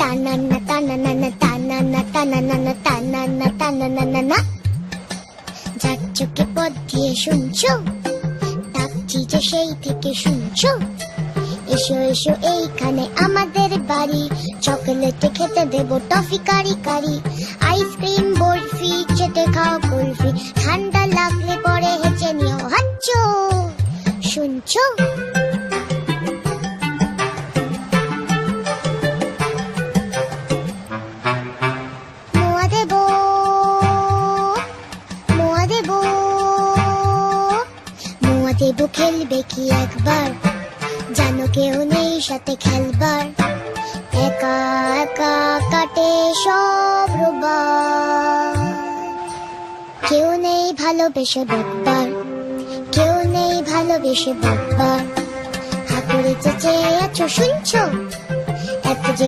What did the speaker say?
তানান্না তানানানা তানান্না তানানানা তানান্না তানানানা। যার চোখে পথ দিয়ে শুনছো, ডাকছি যে সেই থেকে শুনছো। এসো এসো এইখানে আমাদের বাড়ি, চকলেটে খেতে দেবো টফি কারি কারি। আইসক্রিম বরফি চেটে খাও কুলফি, ঠান্ডা লাগলে পরে হেঁচে নিও হাঁচো। শুনছো? মোয়া দেবো, মোয়া দেবো, মোয়া দেবো। খেলবে কি একবার? জানো কেউ নেই সাথে খেলবার, একা একা কাটে সব রোববার। কেউ নেই ভালোবেসে বকবার, কেউ নেই ভালোবেসে বকবার। হাতুড়ে চেঁচে আছো শুনছো? এত যে